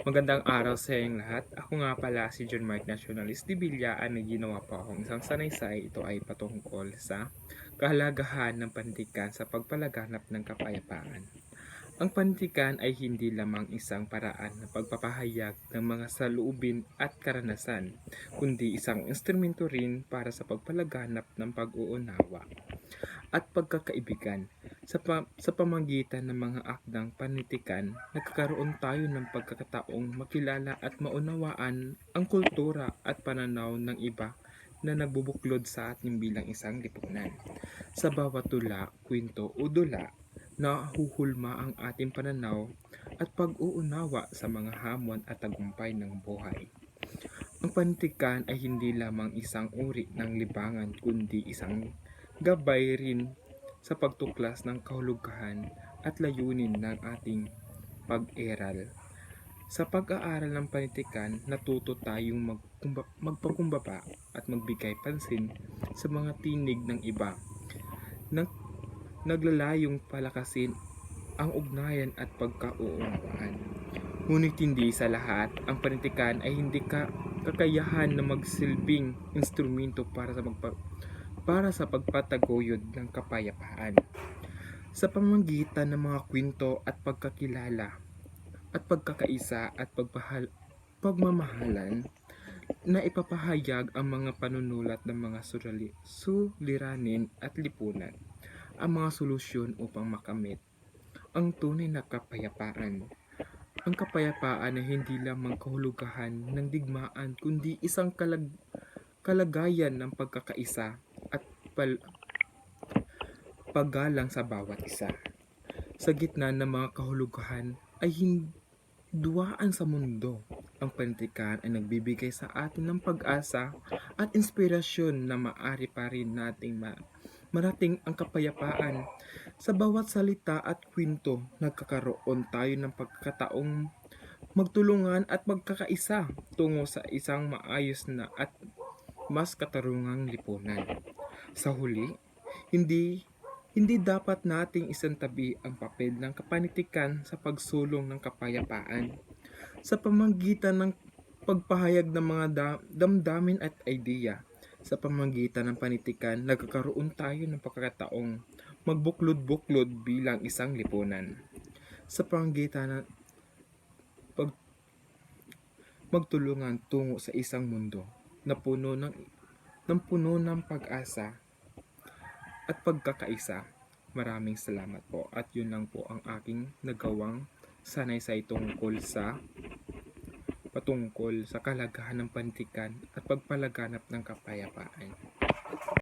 Magandang araw sa inyong lahat. Ako nga pala si John Mark Nationalist de Villa at may ginawa po akong isang sanaysay. Ito ay patungkol sa kahalagahan ng panitikan sa pagpalaganap ng kapayapaan. Ang panitikan ay hindi lamang isang paraan ng pagpapahayag ng mga saloobin at karanasan, kundi isang instrumento rin para sa pagpalaganap ng pag-uunawa at pagkakaibigan. Sa pamamagitan ng mga akdang panitikan, nagkakaroon tayo ng pagkakataong makilala at maunawaan ang kultura at pananaw ng iba na nagbubuklod sa atin bilang isang lipunan. Sa bawat tula, kwento o dula, nahuhulma ang ating pananaw at pag-uunawa sa mga hamon at tagumpay ng buhay. Ang panitikan ay hindi lamang isang uri ng libangan kundi isang gabay rin sa pagtuklas ng kahulugan at layunin ng ating pag-eral. Sa pag-aaral ng panitikan, natuto tayong magpakumbaba at magbigay pansin sa mga tinig ng iba na naglalayong palakasin ang ugnayan at pagkauunawaan. Ngunit hindi sa lahat, ang panitikan ay hindi kakayahan na magsilbing instrumento para sa pagpataguyod ng kapayapaan. Sa pamamagitan ng mga kwento at pagkakilala at pagkakaisa at pagmamahalan na ipapahayag ang mga panunulat ng mga suliranin at lipunan, ang mga solusyon upang makamit ang tunay na kapayapaan. Ang kapayapaan ay hindi lamang kahulugan ng digmaan kundi isang kalagayan ng pagkakaisa at paggalang sa bawat isa. Sa gitna ng mga kahulugan ay hindwaan sa mundo. Ang panitikan ay nagbibigay sa atin ng pag-asa at inspirasyon na maaari pa rin nating marating ang kapayapaan. Sa bawat salita at kwento, nagkakaroon tayo ng pagkakataong magtulungan at magkakaisa tungo sa isang maayos na at mas katarungang lipunan. Sa huli, hindi hindi dapat nating isantabi ang papel ng panitikan sa pagsulong ng kapayapaan. Sa pamamagitan ng pagpahayag ng mga damdamin at ideya, sa pamamagitan ng panitikan, nagkakaroon tayo ng pagkakataong magbuklod-buklod bilang isang lipunan. Sa pamamagitan ng magtulungan tungo sa isang mundo na puno ng pag-asa at pagkakaisa. Maraming salamat po at yun lang po ang aking nagawang sanaysay patungkol sa kalagahan ng panitikan at pagpalaganap ng kapayapaan.